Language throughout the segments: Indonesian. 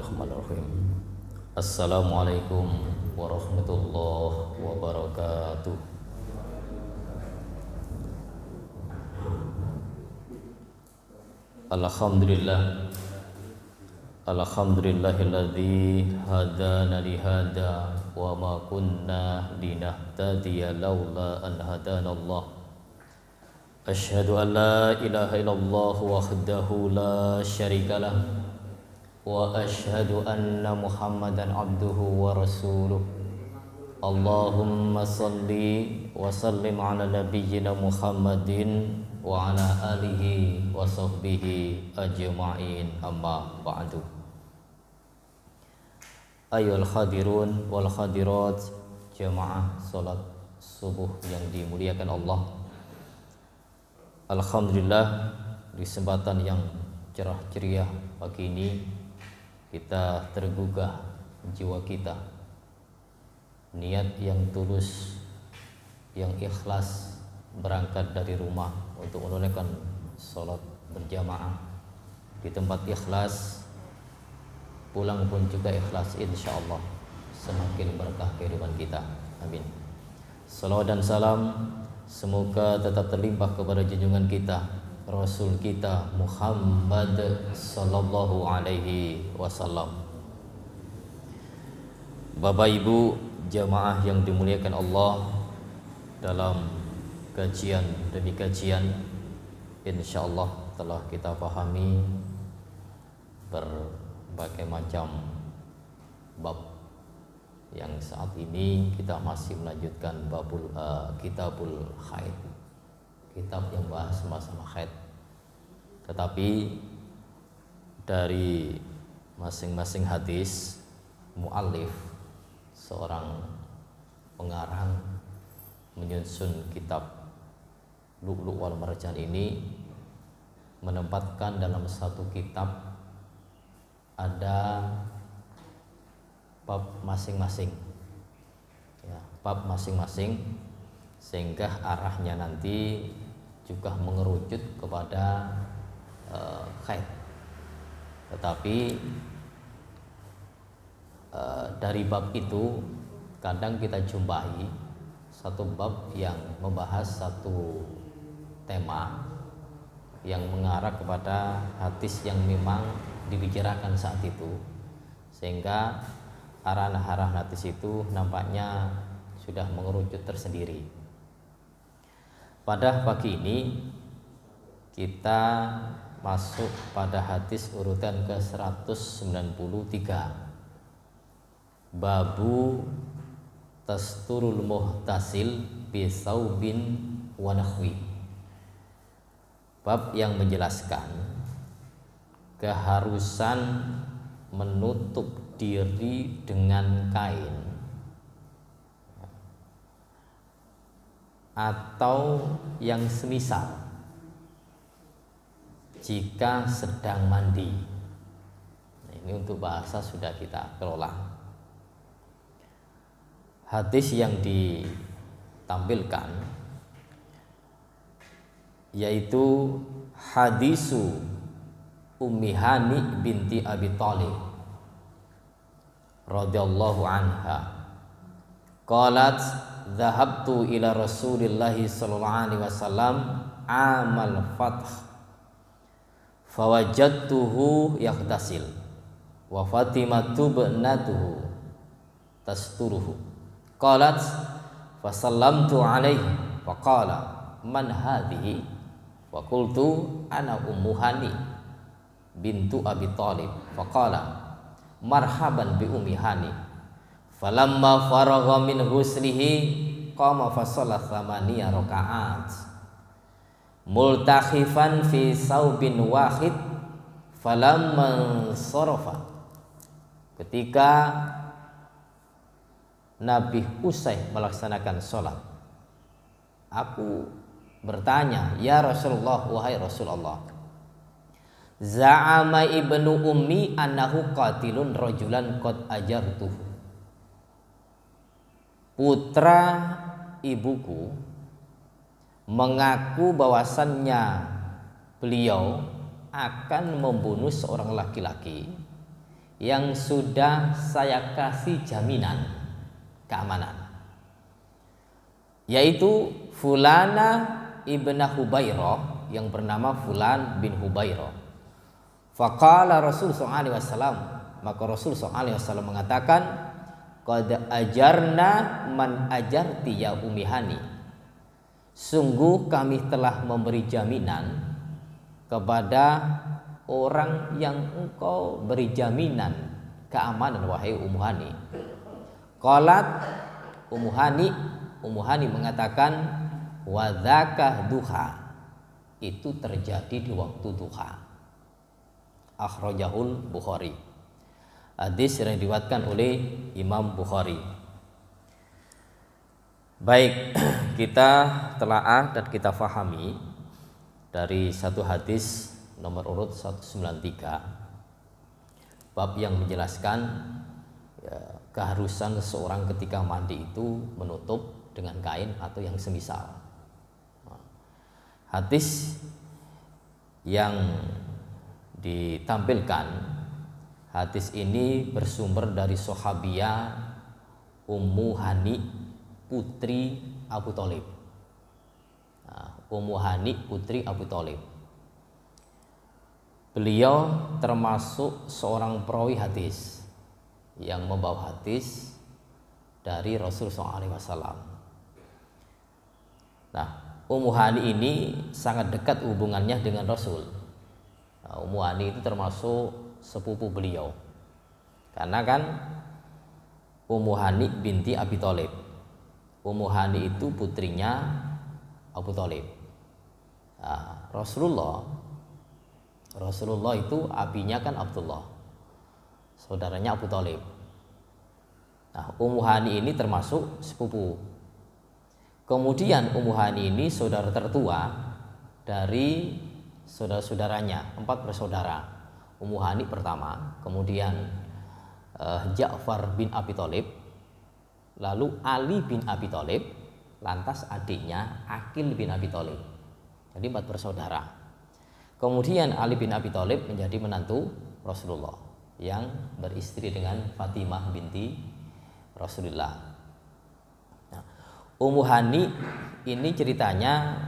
Bismillahirrahmanirrahim. Assalamualaikum warahmatullahi wabarakatuh. Alhamdulillah. Alhamdulillahilladzi hadana lihada wa ma kunna linahtadiya laula an hadanallah. Asyhadu an la ilaha illallah wahdahu la syarikalah wa asyhadu anna Muhammadan abduhu wa rasuluh. Allahumma salli wa sallim ala nabiyyina Muhammadin wa ala alihi wa sahbihi ajma'in, amma ba'du. Ayyuhal hadirun wal hadirat, jamaah salat subuh yang dimuliakan Allah. Alhamdulillah, di kesempatan yang cerah ceria pagi ini kita tergugah jiwa kita, niat yang tulus, yang ikhlas berangkat dari rumah untuk menunaikan sholat berjamaah di tempat ikhlas, pulang pun juga ikhlas, insya Allah semakin berkah kehidupan kita, amin. Salawat dan salam semoga tetap terlimpah kepada junjungan kita, Rasul kita Muhammad sallallahu alaihi wasallam. Bapak Ibu jamaah yang dimuliakan Allah, dalam kajian demi kajian insyaallah telah kita pahami berbagai macam bab. Yang saat ini kita masih melanjutkan kitabul haid, kitab yang bahas masalah haid. Tetapi dari masing-masing hadis, muallif, seorang pengarang menyusun kitab Lu'lu' wal Marjan ini menempatkan dalam satu kitab ada bab masing-masing, ya, bab masing-masing, sehingga arahnya nanti juga mengerucut kepada haid. Tetapi dari bab itu kadang kita jumpai satu bab yang membahas satu tema yang mengarah kepada hadis yang memang dibicarakan saat itu, sehingga arah-arah hadis itu nampaknya sudah mengerucut tersendiri. Pada pagi ini kita masuk pada hadis urutan ke-193, babu tasturul muhtasil bisaubin wa nahwi. Bab yang menjelaskan keharusan menutup diri dengan kain atau yang semisal jika sedang mandi. Nah, ini untuk bahasa sudah kita kelola. Hadis yang ditampilkan yaitu hadisu Ummi Hani binti Abi Thalib radhiyallahu anha. Qalat dhahabtu ila Rasulillahi sallallahu alaihi wasallam amal fath fawajadtuhu yaghtasil wa Fatimatu binatuhu tasturuhu. Qalat fasallamtu alaihi faqala man hadhihi wa qultu ana Ummu Hani bintu Abi Thalib faqala marhaban bi Ummi Hani. Falamma faragha min ghuslihi qama fa shalat 8 rakaat multakhifan fi saubin wahid. Falamma sarafa, ketika Nabi usai melaksanakan sholat, aku bertanya, ya Rasulullah, wahai Rasulullah, za'ama ibnu ummi annahu qatilun rajulan qad ajartuhu. Putra ibuku mengaku bahwasannya beliau akan membunuh seorang laki-laki yang sudah saya kasih jaminan keamanan, yaitu Fulana ibna Hubairah, yang bernama Fulan bin Hubairah. Faqala Rasul sallallahu alaihi wasallam, maka Rasul sallallahu alaihi wasallam mengatakan, qad ajarna man ajarti ya Ummi Hani, sungguh kami telah memberi jaminan kepada orang yang engkau beri jaminan keamanan, wahai Ummu Hani. Qalat Ummu Hani mengatakan, wa dzaka duha, itu terjadi di waktu duha. Akhrajahul Bukhari. Hadis yang diriwayatkan oleh Imam Bukhari. Baik, kita telaah dan kita fahami dari satu hadis nomor urut 193, bab yang menjelaskan keharusan seseorang ketika mandi itu menutup dengan kain atau yang semisal. Hadis yang ditampilkan, hadis ini bersumber dari sahabiah Ummu Hani putri Abu Thalib. Ummu Hani putri Abu Thalib. Beliau termasuk seorang perawi hadis yang membawa hadis dari Rasul SAW. Nah, Ummu Hani ini sangat dekat hubungannya dengan Rasul. Ummu Hani itu termasuk sepupu beliau, karena kan Ummu Hani binti Abi Thalib. Ummu Hani itu putrinya Abu Thalib. Nah, Rasulullah itu abinya kan Abdullah, saudaranya Abu Thalib. Nah, Ummu Hani ini termasuk sepupu. Kemudian Ummu Hani ini saudara tertua dari saudara-saudaranya, 4 bersaudara. Ummu Hani pertama, kemudian Ja'far bin Abi Thalib, lalu Ali bin Abi Thalib, lantas adiknya Aqil bin Abi Thalib. Jadi 4 bersaudara. Kemudian Ali bin Abi Thalib menjadi menantu Rasulullah yang beristri dengan Fatimah binti Rasulullah. Nah, Ummu Hani ini ceritanya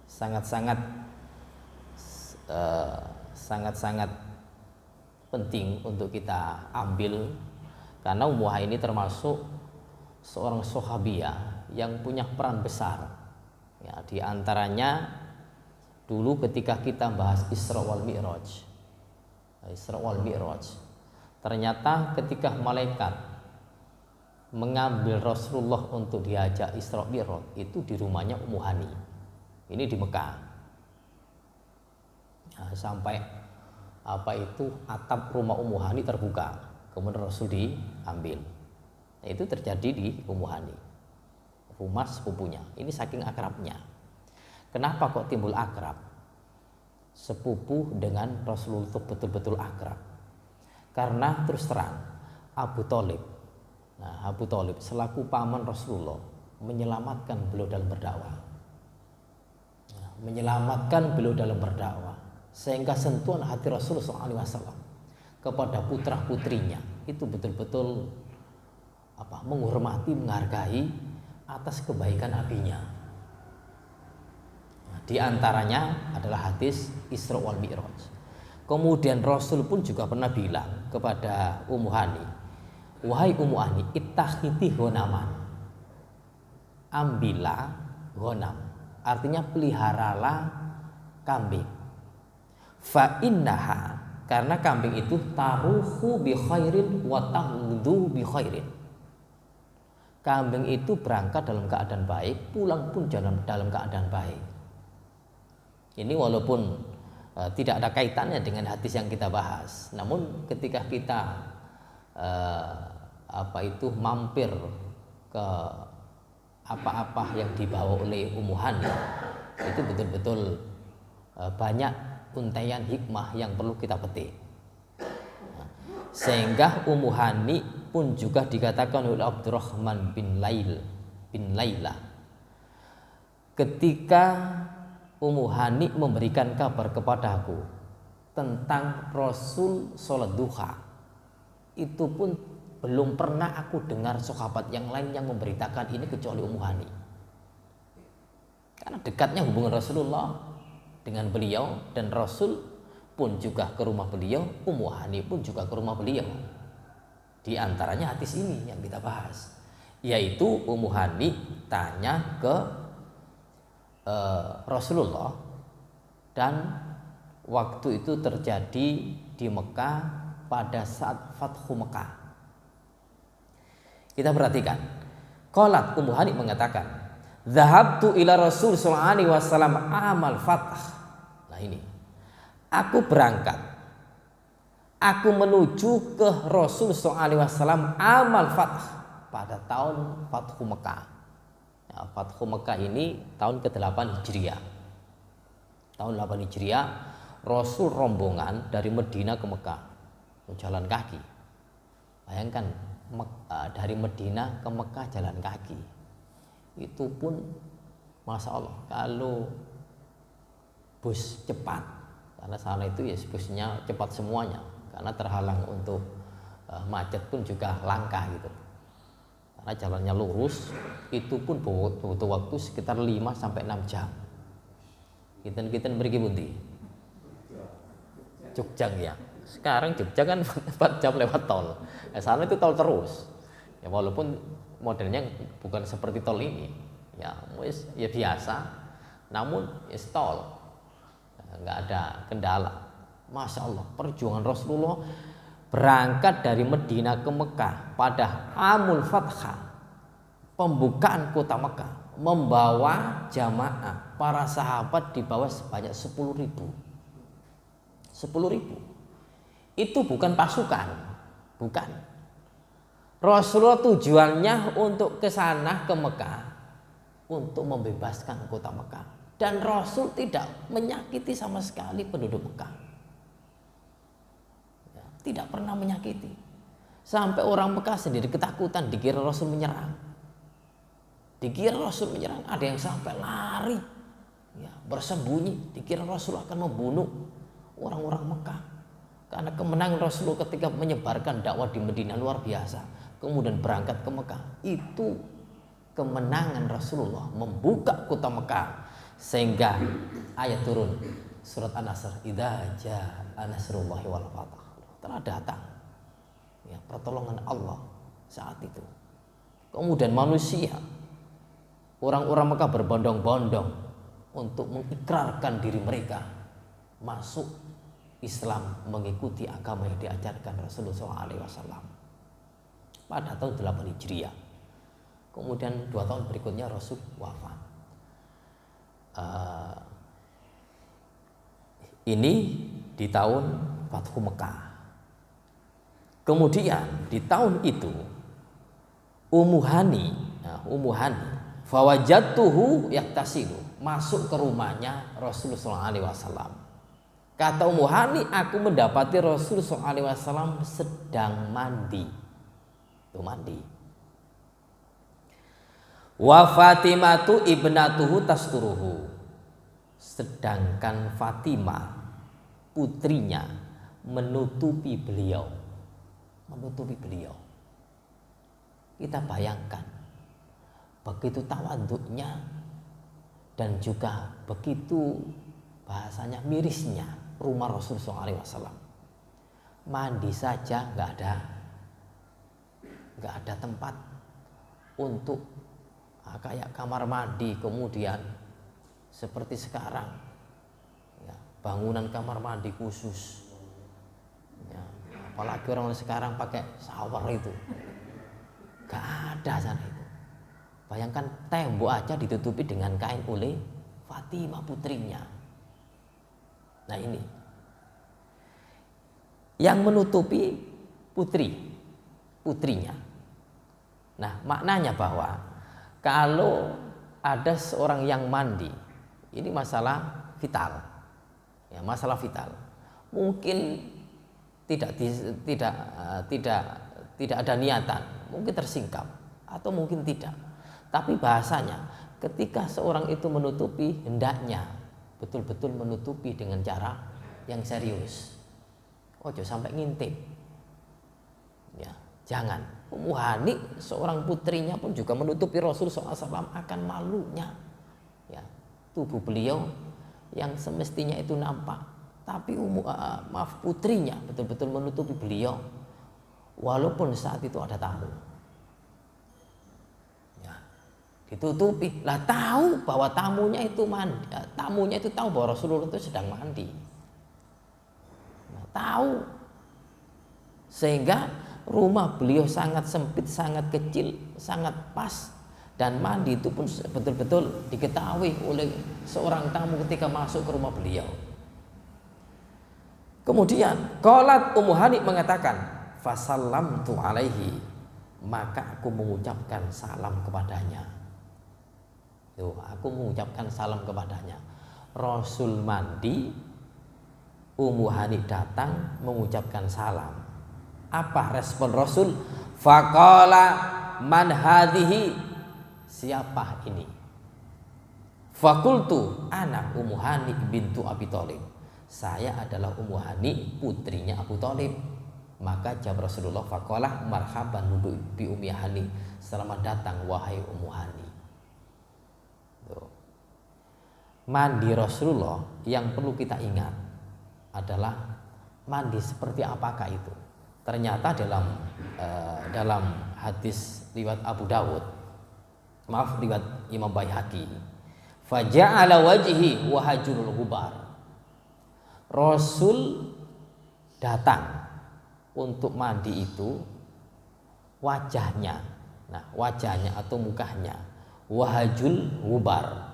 sangat-sangat penting untuk kita ambil, karena Ummu Hani ini termasuk seorang sahabiah yang punya peran besar. Ya, di antaranya dulu ketika kita bahas Isra wal Mi'raj. Ternyata ketika malaikat mengambil Rasulullah untuk diajak Isra Mi'raj itu di rumahnya Ummu Hani. Ini di Mekah. Nah, sampai atap rumah Ummu Hani terbuka, kemudian Rasul diambil. Nah, itu terjadi di Ummu Hani, rumah sepupunya. Ini saking akrabnya. Kenapa kok timbul akrab? Sepupu dengan Rasulullah itu betul-betul akrab. Karena terus terang Abu Thalib, Abu Thalib selaku paman Rasulullah menyelamatkan beliau dalam berdakwah. Sehingga sentuhan hati Rasulullah SAW kepada putra-putrinya itu betul-betul menghormati, menghargai atas kebaikan abinya. Di antaranya adalah hadis Isra wal Mi'raj. Kemudian Rasul pun juga pernah bilang kepada Ummu Hani, wahai Ummu Hani, ittakhidhi ghonaman, ambillah ghanam, artinya peliharalah kambing. Fa innaha, karena kambing itu taruhu bi khairin wa taghdu bi khairin. Kambing itu berangkat dalam keadaan baik, pulang pun dalam keadaan baik. Ini walaupun tidak ada kaitannya dengan hadis yang kita bahas, namun ketika kita mampir ke apa-apa yang dibawa oleh Ummu Hani, itu betul-betul banyak untaian hikmah yang perlu kita petik. Sehingga Ummu Hani pun juga dikatakan oleh Abdurrahman bin Laila, ketika Ummu Hani memberikan kabar kepadaku tentang Rasul sholat duha itu pun belum pernah aku dengar sahabat yang lain yang memberitakan ini kecuali Ummu Hani. Karena dekatnya hubungan Rasulullah dengan beliau, dan Rasul pun juga ke rumah beliau, Ummu Hani pun juga ke rumah beliau. Di antaranya hadis ini yang kita bahas, yaitu Ummu Hani tanya ke Rasulullah, dan waktu itu terjadi di Mekah pada saat Fathu Mekah. Kita perhatikan, qalat Ummu Hani mengatakan, "Dhahabtu ila Rasul sallallahu alaihi wasallam amal fath." Nah ini, aku berangkat, aku menuju ke Rasul sallallahu alaihi wasallam amal fath pada tahun Fathu Mekah. Ya, Fathu Mekah ini tahun ke-8 Hijriah. Tahun 8 Hijriah Rasul rombongan dari Medina ke Mekah, jalan kaki. Bayangkan, dari Medina ke Mekah jalan kaki. Itu pun Masya Allah, kalau bus cepat, karena sana itu ya busnya cepat semuanya, karena terhalang untuk macet pun juga langka gitu. Karena jalannya lurus, itu pun butuh waktu sekitar 5-6 jam. Kita pergi pundi? Jogja ya. Sekarang Jogja kan 4 jam lewat tol. Sana itu tol terus. Ya walaupun modelnya bukan seperti tol ini. Ya biasa. Namun tol. Nggak ada kendala. Masya Allah, perjuangan Rasulullah berangkat dari Medina ke Mekah pada Amul Fathah, pembukaan kota Mekah, membawa jamaah para sahabat di bawah sebanyak 10.000. 10.000 itu bukan pasukan, bukan. Rasulullah tujuannya untuk ke sana, ke Mekah, untuk membebaskan kota Mekah, dan Rasul tidak menyakiti sama sekali penduduk Mekah, ya, tidak pernah menyakiti. Sampai orang Mekah sendiri ketakutan, dikira Rasul menyerang, ada yang sampai lari, ya, bersembunyi, dikira Rasul akan membunuh orang-orang Mekah. Karena kemenangan Rasulullah ketika menyebarkan dakwah di Madinah luar biasa, kemudian berangkat ke Mekah, itu kemenangan Rasulullah membuka kota Mekah, sehingga ayat turun surat An-Nasr, idza jaa nasrullahi wal fath, telah datang ya pertolongan Allah saat itu. Kemudian manusia, orang-orang Mekah berbondong-bondong untuk mengikrarkan diri mereka masuk Islam, mengikuti agama yang diajarkan Rasulullah SAW pada tahun 8 Hijriah. Kemudian 2 tahun berikutnya Rasul wafat. Ini di tahun Fathu Mekah. Kemudian di tahun itu Ummu Hani fawajadtuhu yaktasilu, masuk ke rumahnya Rasulullah SAW. Kata Ummu Hani, aku mendapati Rasulullah SAW sedang mandi. Itu mandi. Wa Fatimatu ibnatuhu tasturuhu. Sedangkan Fatimah, putrinya, menutupi beliau. Kita bayangkan, begitu tawaduknya dan juga begitu bahasanya mirisnya rumah Rasulullah SAW. Mandi saja nggak ada tempat untuk kayak kamar mandi, kemudian seperti sekarang ya, bangunan kamar mandi khusus ya, apalagi orang sekarang pakai shower itu nggak ada sana itu. Bayangkan tembok aja ditutupi dengan kain oleh Fatimah putrinya. Nah ini yang menutupi putrinya. Nah maknanya bahwa kalau ada seorang yang mandi, ini masalah vital, ya masalah vital. Mungkin tidak ada niatan, mungkin tersingkap atau mungkin tidak. Tapi bahasanya ketika seorang itu menutupi, hendaknya betul-betul menutupi dengan cara yang serius. Ojo sampai ngintip. Ya, jangan. Ummu Hani seorang putrinya pun juga menutupi Rasul SAW akan malunya. Ya, tubuh beliau yang semestinya itu nampak, tapi putrinya betul-betul menutupi beliau walaupun saat itu ada tamu. Ya, ditutupi. Lah tahu bahwa tamunya itu mandi, tamunya itu tahu bahwa Rasulullah itu sedang mandi. Nah, tahu. Sehingga rumah beliau sangat sempit, sangat kecil, sangat pas, dan mandi itu pun betul-betul diketahui oleh seorang tamu ketika masuk ke rumah beliau. Kemudian qalat Ummu Hani mengatakan, fasallamtu alaihi, maka aku mengucapkan salam kepadanya. Tuh, aku mengucapkan salam kepadanya. Rasul mandi, Ummu Hani datang mengucapkan salam. Apa respon Rasul? Faqala man hadhihi, siapa ini? Fakultu ana Ummu Hani bintu Abi Thalib, saya adalah Ummu Hani putrinya Abu Thalib. Maka jawab Rasulullah, faqala marhaban bi Ummi Hani, selamat datang wahai Ummu Hani. Mandi Rasulullah yang perlu kita ingat adalah mandi seperti apakah itu. Ternyata dalam hadis riwayat Abu Dawud, riwayat Imam Baihaqi, faja'ala wajhi wa hajurul ghubar, Rasul datang untuk mandi itu wajahnya, nah wajahnya atau mukanya wahajul ghubar,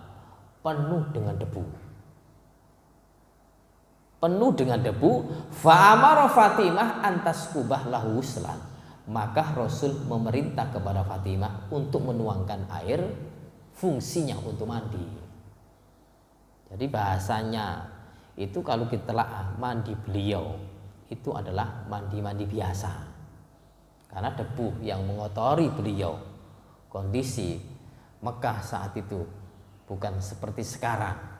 penuh dengan debu. Penuh dengan debu. Fa'amara Fatimah antas kubah lahu wuslan, maka Rasul memerintah kepada Fatimah untuk menuangkan air, fungsinya untuk mandi. Jadi bahasanya itu kalau kita telah mandi beliau itu adalah mandi-mandi biasa, karena debu yang mengotori beliau. Kondisi Mekah saat itu bukan seperti sekarang.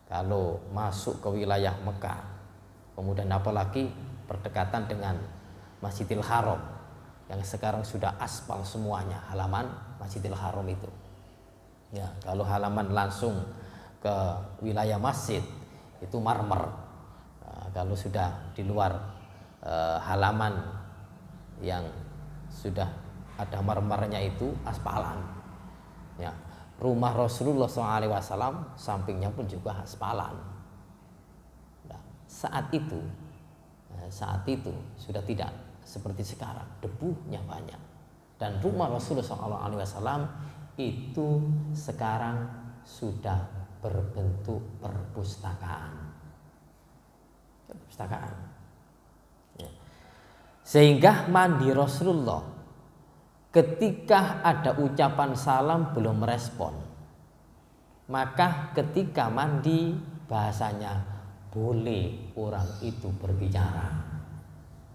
Kalau masuk ke wilayah Mekah, kemudian apalagi berdekatan dengan Masjidil Haram yang sekarang sudah aspal semuanya, halaman Masjidil Haram itu. Ya, kalau halaman langsung ke wilayah masjid itu marmer. Nah, kalau sudah di luar halaman yang sudah ada marmernya itu aspalan. Ya. Rumah Rasulullah SAW sampingnya pun juga aspalan. Nah, saat itu sudah tidak seperti sekarang, debunya banyak. Dan rumah Rasulullah SAW itu sekarang sudah berbentuk perpustakaan. Ya. Sehingga mandi Rasulullah, ketika ada ucapan salam belum merespon, maka ketika mandi bahasanya boleh orang itu berbicara.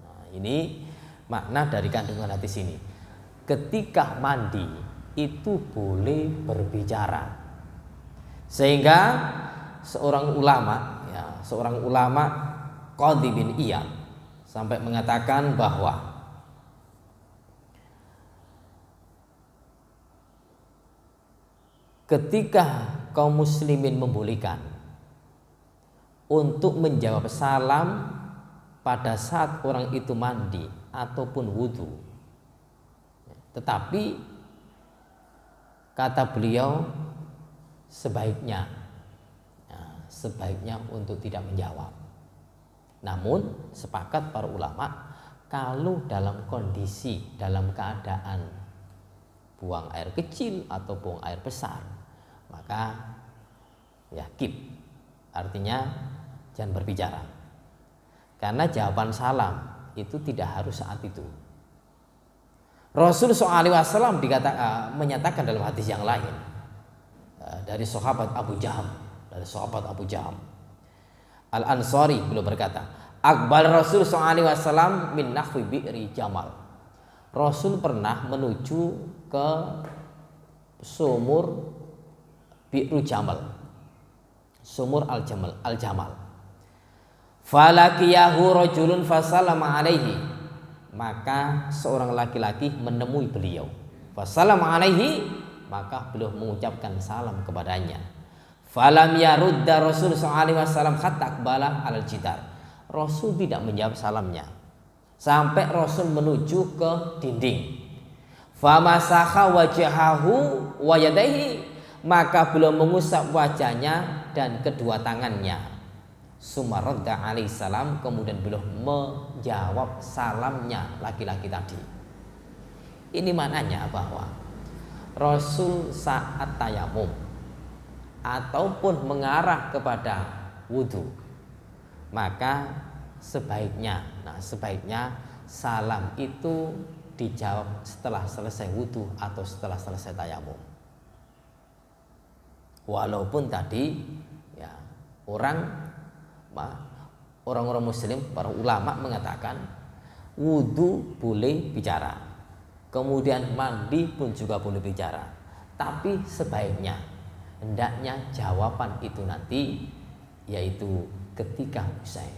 Nah, ini makna dari kandungan hadis ini. Ketika mandi itu boleh berbicara. Sehingga seorang ulama Qadhi bin Iyad sampai mengatakan bahwa ketika kaum muslimin membolehkan untuk menjawab salam pada saat orang itu mandi ataupun wudhu, tetapi kata beliau sebaiknya untuk tidak menjawab. Namun sepakat para ulama, kalau dalam kondisi, dalam keadaan buang air kecil atau buang air besar, maka ya keep, artinya jangan berbicara, karena jawaban salam itu tidak harus saat itu. Rasul SAW menyatakan dalam hadis yang lain dari sahabat Abu Jaham Al-Ansari, beliau berkata, Aqbal Rasul SAW min nahwi bi'ri Jamal. Rasul pernah menuju ke sumur Bi'ru Jamal, sumur Al-Jamal. Falakiyahu rajulun fasallama alaihi, maka seorang laki-laki menemui beliau. Fasallama alaihi, maka beliau mengucapkan salam kepadanya. Falam yarudda Rasul sallallahu alaihi wasallam hatta aqbala alal jidar. Rasul tidak menjawab salamnya sampai Rasul menuju ke dinding. Famasakha wajahahu wa yadayhi, maka beliau mengusap wajahnya dan kedua tangannya. Sumaradda alaihi salam, kemudian beliau menjawab salamnya laki-laki tadi. Ini maknanya bahwa Rasul saat tayamum ataupun mengarah kepada wudhu, maka sebaiknya salam itu dijawab setelah selesai wudhu atau setelah selesai tayamum. Walaupun tadi ya orang-orang muslim, para ulama mengatakan wudhu boleh bicara, kemudian mandi pun juga boleh bicara, tapi sebaiknya hendaknya jawaban itu nanti yaitu ketika usai.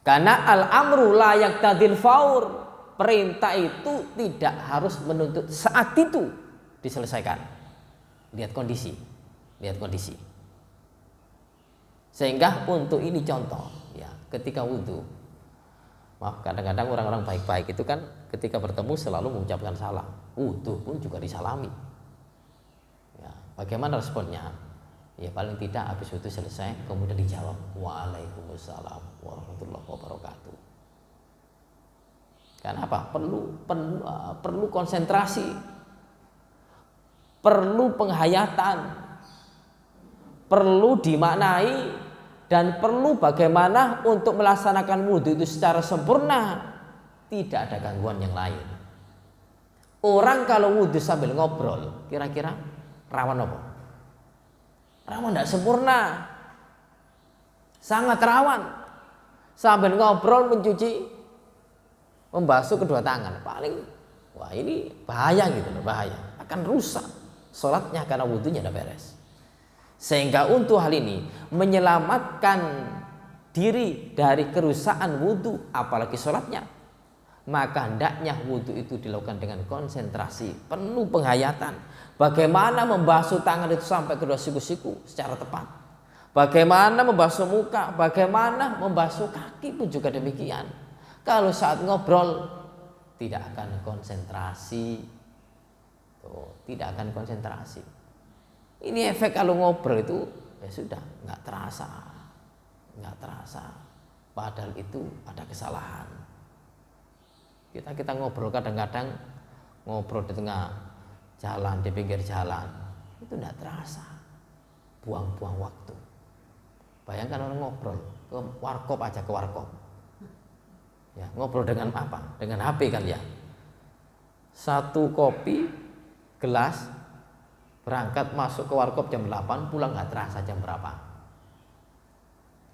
Karena al-amru la yaqtadil faur, perintah itu tidak harus menuntut saat itu diselesaikan. Lihat kondisi. Sehingga untuk ini contoh ya, ketika wudhu, maaf, kadang-kadang orang-orang baik-baik itu kan ketika bertemu selalu mengucapkan salam, wudhu pun juga disalami ya, bagaimana responnya? Ya paling tidak habis wudhu selesai kemudian dijawab waalaikumsalam warahmatullahi wabarakatuh. Karena apa? Perlu konsentrasi, perlu penghayatan, perlu dimaknai, dan perlu bagaimana untuk melaksanakan wudhu itu secara sempurna, tidak ada gangguan yang lain. Orang kalau wudhu sambil ngobrol, kira-kira rawan apa? Rawan tidak sempurna, sangat rawan. Sambil ngobrol membasuh kedua tangan, paling wah ini bahaya gitu loh, bahaya, akan rusak sholatnya karena wudhunya tidak beres. Sehingga untuk hal ini menyelamatkan diri dari kerusakan wudhu, apalagi sholatnya, maka hendaknya wudhu itu dilakukan dengan konsentrasi, penuh penghayatan. Bagaimana membasuh tangan itu sampai kedua siku-siku secara tepat, bagaimana membasuh muka, bagaimana membasuh kaki pun juga demikian. Kalau saat ngobrol tidak akan konsentrasi, tidak akan konsentrasi. Ini efek kalau ngobrol itu ya sudah nggak terasa. Padahal itu ada kesalahan. Kita ngobrol kadang-kadang ngobrol di tengah jalan, di pinggir jalan, itu tidak terasa, buang-buang waktu. Bayangkan orang ngobrol ke warkop aja, ke warkop ya, ngobrol dengan apa? Dengan HP kan ya. Satu kopi gelas, berangkat masuk ke warkop jam 8, pulang nggak terasa jam berapa.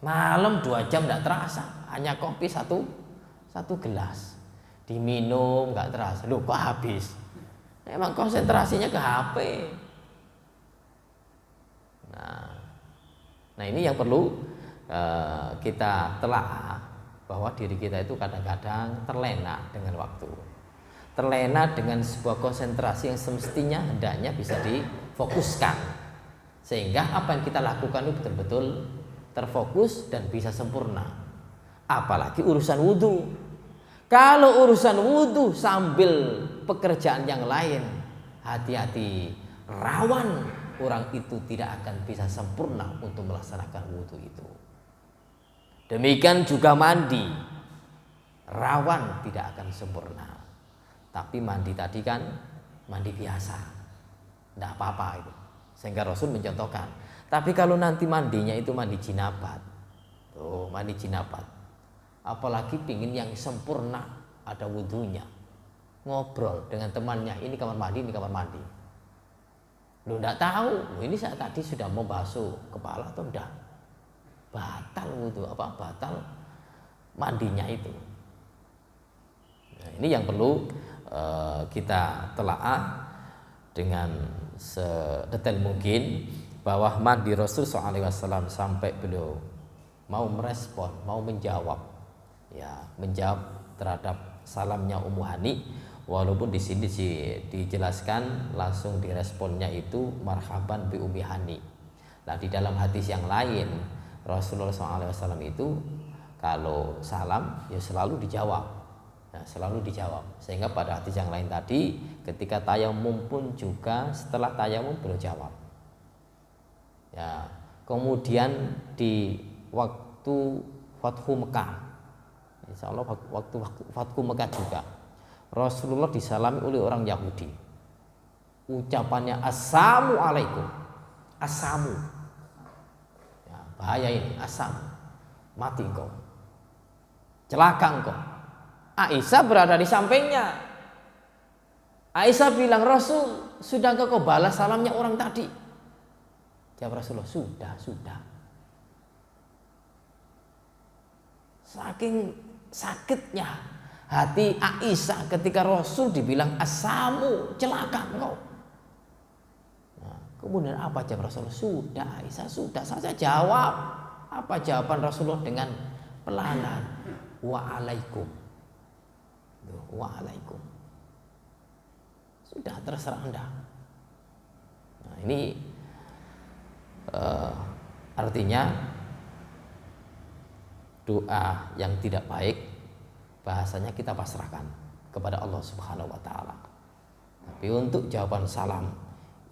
Malam 2 jam nggak terasa, hanya kopi satu gelas, diminum nggak terasa, loh kok habis. Memang konsentrasinya ke HP. Nah ini yang perlu kita telah, bahwa diri kita itu kadang-kadang terlena dengan waktu, terlena dengan sebuah konsentrasi yang semestinya hendaknya bisa difokuskan, sehingga apa yang kita lakukan itu betul-betul terfokus dan bisa sempurna. Apalagi urusan wudhu. Kalau urusan wudhu sambil pekerjaan yang lain, hati-hati, rawan orang itu tidak akan bisa sempurna untuk melaksanakan wudhu itu. Demikian juga mandi, rawan tidak akan sempurna. Tapi mandi tadi kan mandi biasa, tidak apa-apa itu. Sehingga Rasul mencontohkan. Tapi kalau nanti mandinya itu mandi jinabat, mandi jinabat, apalagi pingin yang sempurna, ada wudhunya, ngobrol dengan temannya, ini kamar mandi, ini kamar mandi. Lu tidak tahu, ini saya tadi sudah mau basuh kepala atau enggak, batal wudhu, batal mandinya itu. Nah, ini yang perlu kita telaah dengan sedetail mungkin, bahwa mandi Rasul SAW sampai beliau mau merespon, mau menjawab, ya menjawab terhadap salamnya Ummu Hani, walaupun di sini dijelaskan langsung diresponnya itu marhaban bi Ummi Hani. Nah di dalam hadis yang lain Rasulullah SAW itu kalau salam ya selalu dijawab, ya, selalu dijawab. Sehingga pada hadis yang lain tadi ketika tayamum pun juga setelah tayamum beliau jawab. Ya, kemudian di waktu Fathu Mekah, insya Allah waktu Fathu Mekah juga Rasulullah disalami oleh orang Yahudi. Ucapannya assalamu alaikum, asamu, ya, bahaya ini, asam, mati engkau, celaka engkau. Aisyah berada di sampingnya. Aisyah bilang, Rasul, sudah engkau balas salamnya orang tadi? Jawab Rasulullah, sudah. Saking sakitnya hati Aisyah ketika Rasul dibilang asamu, celaka engkau. Nah, kemudian apa jawab Rasulullah? Sudah Aisyah, sudah. Saya jawab. Apa jawaban Rasulullah dengan pelan-pelan? Waalaikum. Waalaikum. Sudah, terserah Anda. Nah, ini artinya doa yang tidak baik bahasanya kita pasrahkan kepada Allah Subhanahu wa taala. Tapi untuk jawaban salam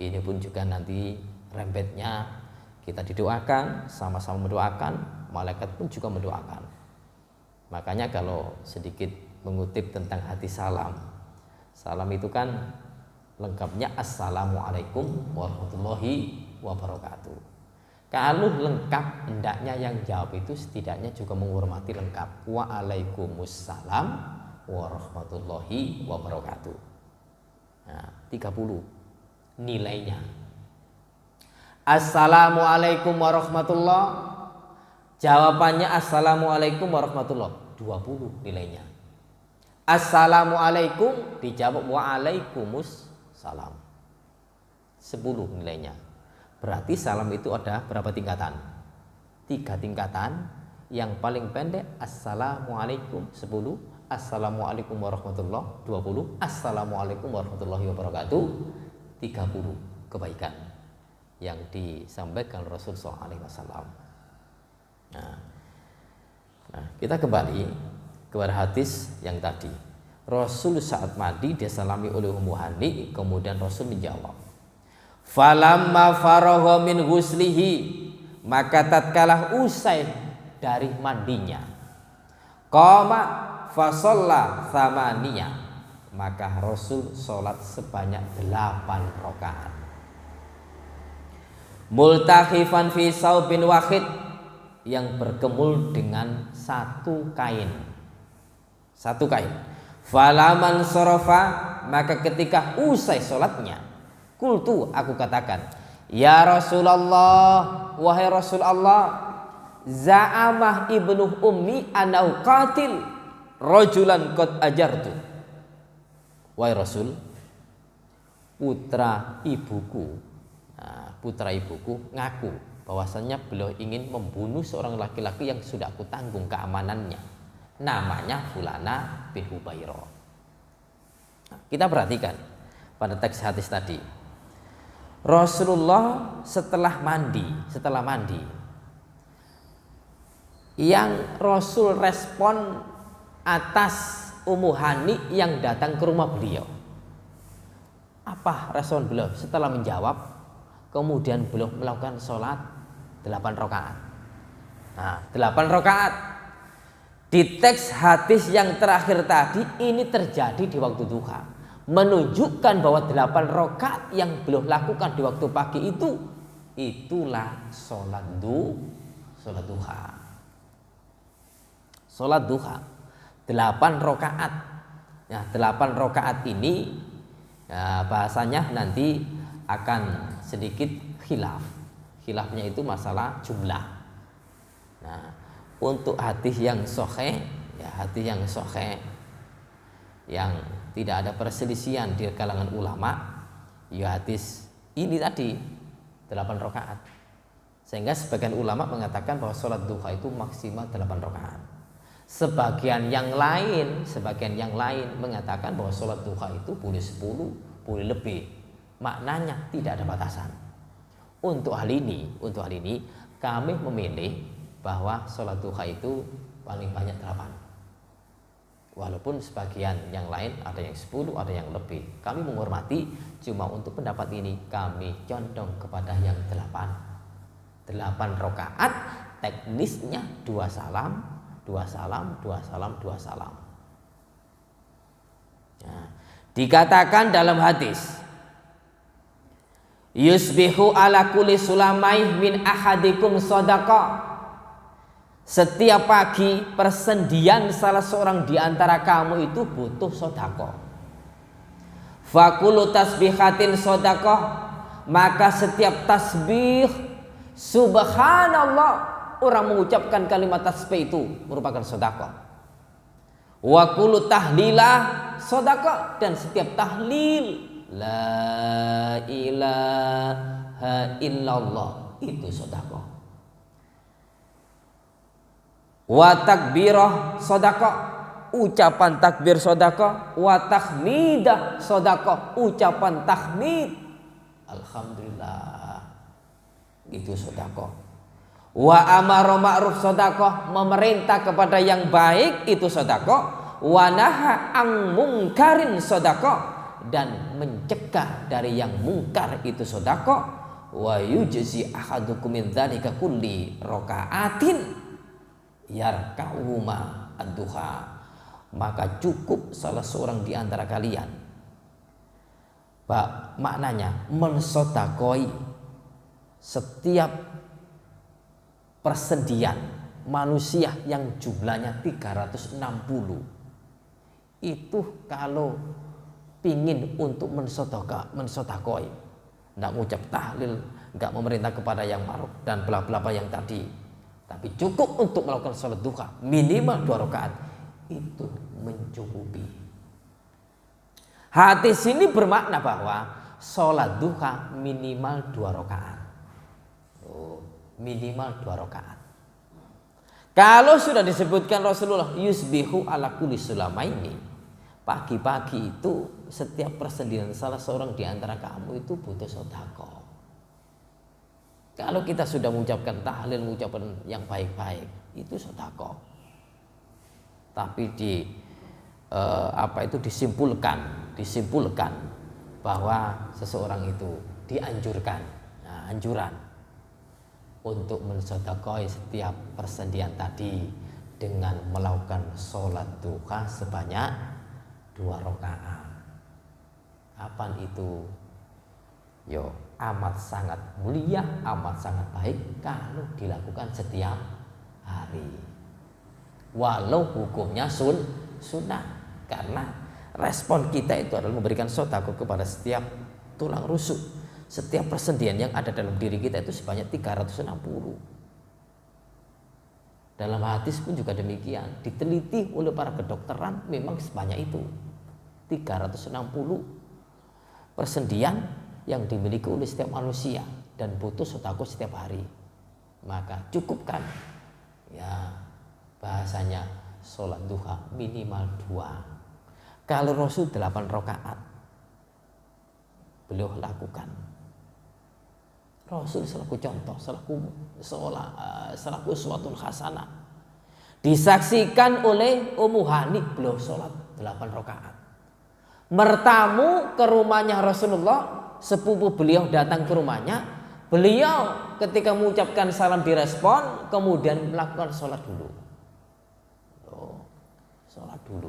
ini pun juga nanti rembetnya kita didoakan, sama-sama mendoakan, malaikat pun juga mendoakan. Makanya kalau sedikit mengutip tentang hati salam, salam itu kan lengkapnya assalamualaikum warahmatullahi wabarakatuh. Kalau lengkap, hendaknya yang jawab itu setidaknya juga menghormati lengkap. Waalaikumsalam warahmatullahi wabarakatuh. Nah, 30 nilainya. Assalamualaikum warahmatullah. Jawabannya assalamualaikum warahmatullah. 20 nilainya. Assalamualaikum dijawab waalaikumsalam. 10 nilainya. Berarti salam itu ada berapa tingkatan? 3 tingkatan. Yang paling pendek assalamualaikum 10, assalamualaikum warahmatullah 20, assalamualaikum warahmatullahi wabarakatuh 30 kebaikan yang disampaikan Rasulullah SAW. Nah, kita kembali kepada hadis yang tadi. Rasul saat mandi dia salami oleh Ummu Hani, kemudian Rasul menjawab, falamma faragha min ghuslihi, maka tatkala usai dari mandinya, qama fa shalla thamaniyah, maka Rasul salat sebanyak 8 rakaat. Multakhifan fi saubin wahid, yang bergemul dengan satu kain. Falaman sorofa, maka ketika usai salatnya, kultu, aku katakan, ya Rasulullah, wahai Rasulullah, za'amah ibnu ummi anau qatil rajulan qad ajartu. Wahai Rasul, putra ibuku ngaku bahwasanya beliau ingin membunuh seorang laki-laki yang sudah aku tanggung keamanannya, namanya Fulana bin Hubairah. Kita perhatikan pada teks hadis tadi, Rasulullah setelah mandi, yang Rasul respon atas Ummu Hani yang datang ke rumah beliau. Apa respon beliau setelah menjawab? Kemudian beliau melakukan sholat 8 rakaat. Nah, 8 rakaat di teks hadis yang terakhir tadi ini terjadi di waktu duha, menunjukkan bahwa 8 rakaat yang beliau lakukan di waktu pagi itulah sholat duha. Sholat duha 8 rakaat. Nah, 8 rakaat ini bahasanya nanti akan sedikit khilaf. Khilafnya itu masalah jumlah. Nah, untuk hadis yang sahih, yang tidak ada perselisihan di kalangan ulama, ya hadis ini tadi 8 rakaat. Sehingga sebagian ulama mengatakan bahwa sholat duha itu maksimal 8 rakaat. Sebagian yang lain mengatakan bahwa sholat duha itu boleh 10, boleh lebih. Maknanya tidak ada batasan. Untuk hal ini kami memilih bahwa sholat duha itu paling banyak 8. Walaupun sebagian yang lain ada yang 10, ada yang lebih. Kami menghormati, cuma untuk pendapat ini kami condong kepada yang 8. 8 rakaat, teknisnya 2 salam, 2 salam, 2 salam, 2 salam. Nah, dikatakan dalam hadis, yusbihu ala kulli sulamaih min ahadikum shadaqah. Setiap pagi persendian salah seorang di antara kamu itu butuh sedekah. Fakulu tasbihatin sedekah, maka setiap tasbih subhanallah, orang mengucapkan kalimat tasbih itu merupakan sedekah. Wa kullu tahlilah sedekah, dan setiap tahlil la ilaha illallah itu sedekah. Wa takbirah sedekah, ucapan takbir sedekah. Wa tahmidah sedekah, ucapan tahmid alhamdulillah itu sedekah. Wa amara ma'ruf sedekah, memerintah kepada yang baik itu sedekah. Wa naha an mungkarin sedekah, dan mencegah dari yang mungkar itu sedekah. Wa yujzi ahadukum min dzalika kulli raka'atin yarka'uma ad-duha, maka cukup salah seorang di antara kalian, maknanya mensedekoi setiap persendian manusia yang jumlahnya 360. Itu kalau pingin untuk mensedekoi, tidak mengucap tahlil, nggak memerintah kepada yang ma'ruf dan bla bla yang tadi, tapi cukup untuk melakukan sholat duha minimal 2 rakaat, itu mencukupi. Hadis ini bermakna bahwa sholat duha minimal 2 rakaat. Minimal 2 rakaat. Kalau sudah disebutkan Rasulullah yusbihu ala kulli sulamaini, pagi-pagi itu setiap persendian salah seorang di antara kamu itu butuh sedekah. Kalau kita sudah mengucapkan tahlil, mengucapkan yang baik-baik, itu sedekah. Tapi disimpulkan bahwa seseorang itu dianjurkan, anjuran untuk mensedekahai setiap persendian tadi dengan melakukan sholat duha sebanyak 2 rakaat. Kapan itu? Amat sangat mulia, amat sangat baik kalau dilakukan setiap hari. Walau hukumnya sunnah, karena respon kita itu adalah memberikan sedekah kepada setiap tulang rusuk, setiap persendian yang ada dalam diri kita itu sebanyak 360. Dalam hadis pun juga demikian, diteliti oleh para kedokteran, memang sebanyak itu 360 persendian yang dimiliki oleh setiap manusia dan butuh sedekah setiap hari. Maka cukupkan, bahasanya sholat duha minimal 2. Kalau Rasul 8 rakaat beliau lakukan. Rasul selaku contoh, selaku uswatun hasanah, disaksikan oleh Ummu Hani, beliau sholat 8 rakaat. Bertamu ke rumahnya Rasulullah, sepupu beliau datang ke rumahnya, beliau ketika mengucapkan salam direspon, kemudian melakukan sholat dulu. Sholat dulu.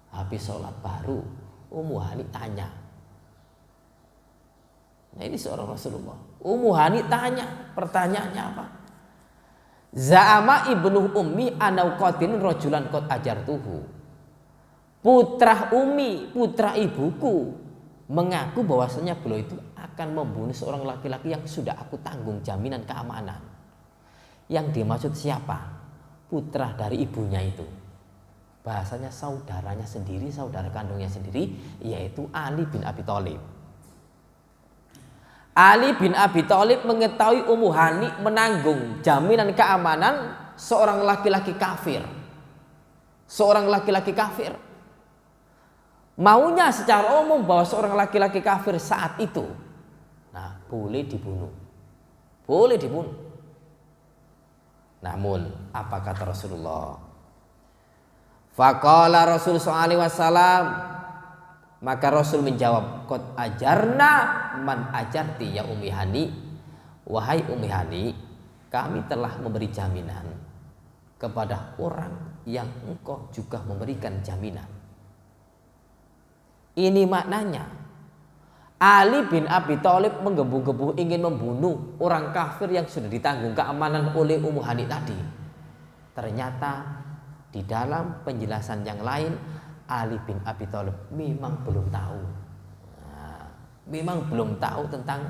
Habis sholat baru Ummu Hani tanya. Nah, ini seorang Rasulullah. Ummu Hani tanya, pertanyaannya apa? Za'ama ibnu ummi anau qatilun rajulan qad ajartuhu. Putra Umi, putra ibuku, mengaku bahwasanya beliau itu akan membunuh seorang laki-laki yang sudah aku tanggung jaminan keamanan. Yang dimaksud siapa? Putra dari ibunya itu. Bahasanya saudaranya sendiri, saudara kandungnya sendiri, yaitu Ali bin Abi Thalib. Ali bin Abi Thalib mengetahui Ummu Hani menanggung jaminan keamanan seorang laki-laki kafir. Seorang laki-laki kafir. Maunya secara umum bahwa seorang laki-laki kafir saat itu, nah, boleh dibunuh. Boleh dibunuh. Namun apa kata Rasulullah? Faqala Rasul sallallahu alaihi wasallam, maka Rasul menjawab, qad ajarna man ajarti ya Ummi Hani. Wahai Ummi Hani, kami telah memberi jaminan kepada orang yang engkau juga memberikan jaminan. Ini maknanya Ali bin Abi Thalib menggebu-gebu ingin membunuh orang kafir yang sudah ditanggung keamanan oleh Ummu Hani tadi. Ternyata di dalam penjelasan yang lain Ali bin Abi Thalib memang belum tahu. Nah, memang belum tahu tentang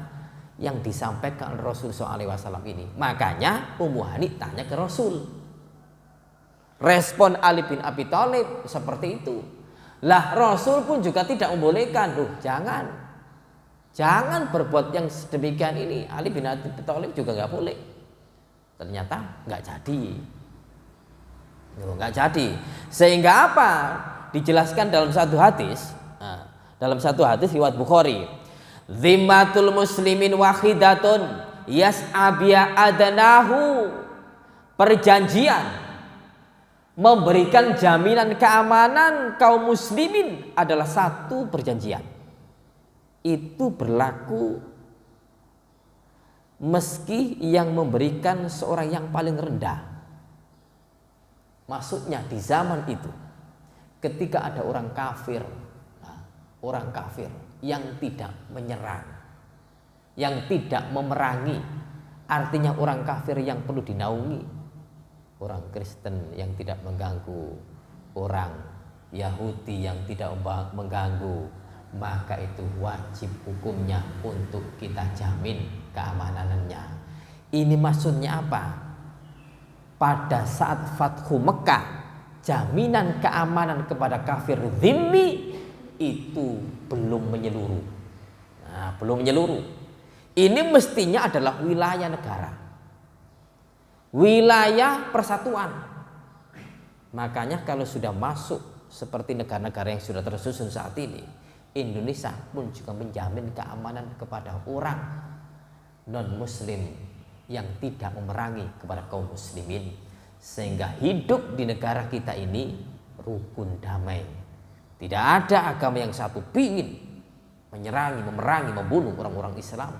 yang disampaikan Rasul SAW ini. Makanya Ummu Hani tanya ke Rasul. Respon Ali bin Abi Thalib seperti itu. Lah Rasul pun juga tidak membolehkan. Loh, jangan berbuat yang sedemikian ini. Ali bin Abi Thalib juga nggak boleh. Ternyata nggak jadi. Nggak jadi. Sehingga apa? Dijelaskan dalam satu hadis. Dalam satu hadis riwayat Bukhari. Zimmatul muslimin wahidatun yas'abiya adanahu. Perjanjian memberikan jaminan keamanan kaum muslimin adalah satu perjanjian. Itu berlaku meski yang memberikan seorang yang paling rendah. Maksudnya di zaman itu ketika ada orang kafir yang tidak menyerang, yang tidak memerangi, artinya orang kafir yang perlu dinaungi, orang Kristen yang tidak mengganggu, orang Yahudi yang tidak mengganggu, maka itu wajib hukumnya untuk kita jamin keamanannya. Ini maksudnya apa? Pada saat Fathu Mekah, jaminan keamanan kepada kafir dzimmi itu belum menyeluruh. Nah, belum menyeluruh. Ini mestinya adalah wilayah negara, wilayah persatuan. Makanya kalau sudah masuk seperti negara-negara yang sudah tersusun saat ini, Indonesia pun juga menjamin keamanan kepada orang non-muslim yang tidak memerangi kepada kaum muslimin, sehingga hidup di negara kita ini rukun damai. Tidak ada agama yang satu ingin memerangi, membunuh orang-orang Islam.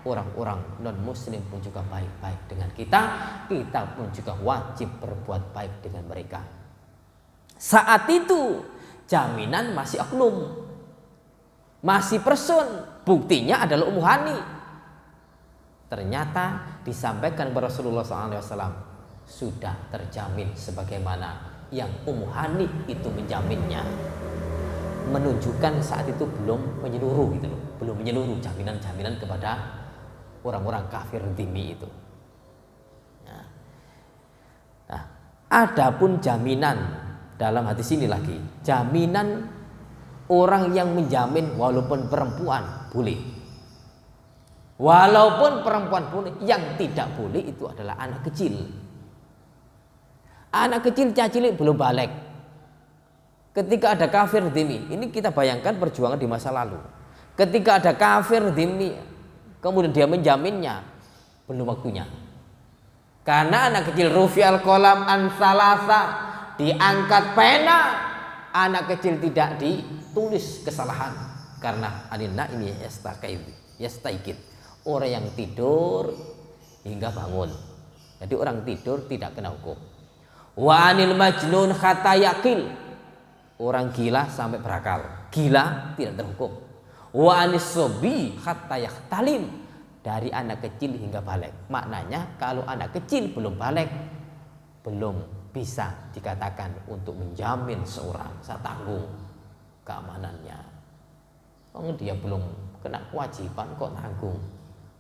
Orang-orang non-muslim pun juga baik-baik dengan kita. Kita pun juga wajib berbuat baik dengan mereka. Saat itu jaminan masih oknum, masih person. Buktinya adalah Ummu Hani. Ternyata disampaikan kepada Rasulullah SAW sudah terjamin sebagaimana yang Ummu Hani itu menjaminnya. Menunjukkan saat itu belum menyeluruh gitu loh. Belum menyeluruh jaminan-jaminan kepada orang-orang kafir dzimmi itu. Nah, adapun jaminan dalam hadis ini lagi, jaminan orang yang menjamin walaupun perempuan boleh. Walaupun perempuan boleh, yang tidak boleh itu adalah anak kecil. Anak kecil cacilik belum balik. Ketika ada kafir dzimmi, ini kita bayangkan perjuangan di masa lalu. Ketika ada kafir dzimmi, kemudian dia menjaminnya, belum waktunya. Karena anak kecil rufi'al qalam an salasa, diangkat pena, anak kecil tidak ditulis kesalahan karena aninna ini yastaikid. Orang yang tidur hingga bangun. Jadi orang tidur tidak kena hukum. Wa anil majnun hatta yaqil. Orang gila sampai berakal. Gila tidak terhukum. Wa anis sobi hatta yahtalim. Dari anak kecil hingga balik. Maknanya kalau anak kecil belum balik, belum bisa dikatakan untuk menjamin seorang, saya tanggung keamanannya. Oh, dia belum kena kewajiban kok tanggung.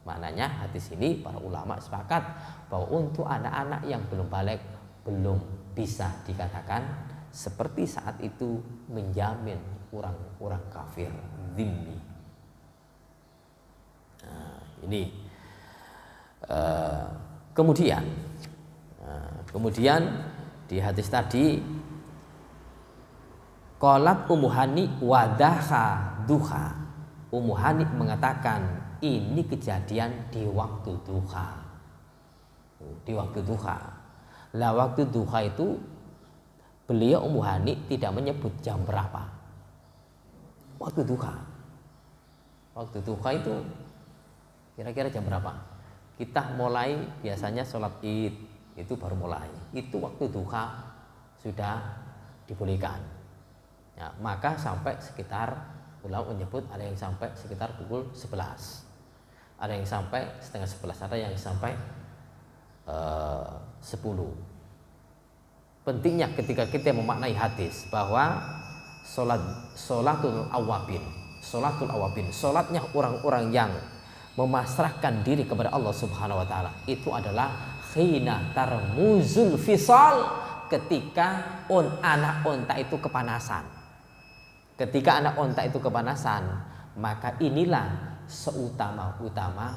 Maknanya hadis ini para ulama sepakat bahwa untuk anak-anak yang belum balik belum bisa dikatakan seperti saat itu menjamin orang-orang kafir dzimmi. Nah, Ini kemudian di hadis tadi qalat Ummu Hani wadaha duha. Ummu Hani mengatakan ini kejadian di waktu duha. Di waktu duha. Lah waktu duha itu beliau Ummu Hani tidak menyebut jam berapa. Waktu duha. Waktu duha itu kira-kira jam berapa? Kita mulai biasanya sholat id itu baru mulai. Itu waktu duha sudah dibolehkan. Ya, maka sampai sekitar ulama menyebut ada yang sampai sekitar pukul 11. Ada yang sampai setengah 11, ada yang sampai 10. Pentingnya ketika kita memaknai hadis bahwa sholatul awabin, sholatnya orang-orang yang memasrahkan diri kepada Allah Subhanahu wa taala itu adalah khina tarmuzul fisal, ketika anak onta itu kepanasan. Ketika anak onta itu kepanasan, maka inilah seutama-utama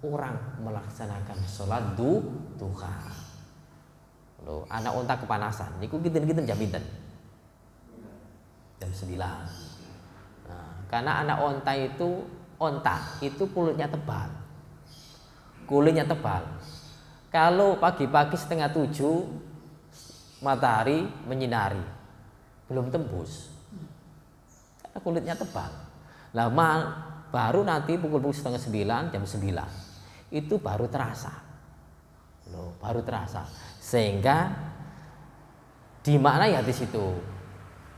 orang melaksanakan sholat duha. Loh, anak onta kepanasan, niku kinten-kinten jam pinten? Jam 9. Nah, karena anak onta itu kulitnya tebal. Kulitnya tebal. Kalau pagi-pagi setengah 7 matahari menyinari, belum tembus. Karena kulitnya tebal. Nah, baru nanti pukul setengah 9, jam 9 itu baru terasa. Loh, baru terasa. Sehingga dimaknai hadis itu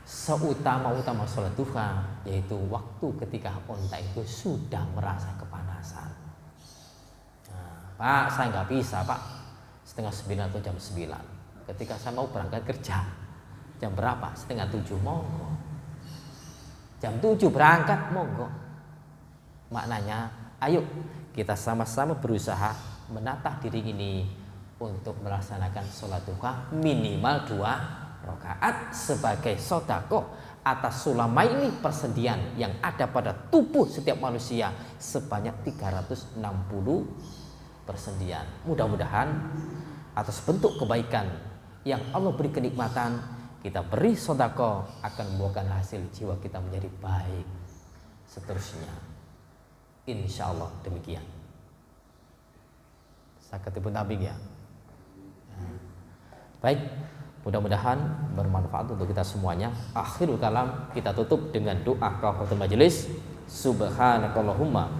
seutama-utama sholat duha, yaitu waktu ketika onta itu sudah merasa kepanasan. Nah, Pak, saya nggak bisa Pak setengah 9 atau jam 9. Ketika saya mau berangkat kerja, jam berapa? Setengah 7, monggo. Jam 7 berangkat, monggo. Maknanya, ayo kita sama-sama berusaha menatah diri ini untuk melaksanakan sholat duha minimal 2 rakaat sebagai sedekah atas sulamaini persendian yang ada pada tubuh setiap manusia sebanyak 360 persendian. Mudah-mudahan atas bentuk kebaikan yang Allah beri kenikmatan, kita beri sedekah akan membuahkan hasil jiwa kita menjadi baik seterusnya. Insya Allah demikian. Sakatipun tabing ya. Baik, mudah-mudahan bermanfaat untuk kita semuanya. Akhirul kalam, kita tutup dengan doa kafaratul majelis. Subhanakallahumma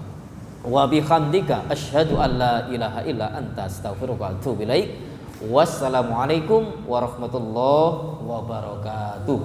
wa bihamdika asyhadu an la ilaha illa anta astaghfiruka wa atubu ilaik. Wassalamualaikum warahmatullahi wabarakatuh.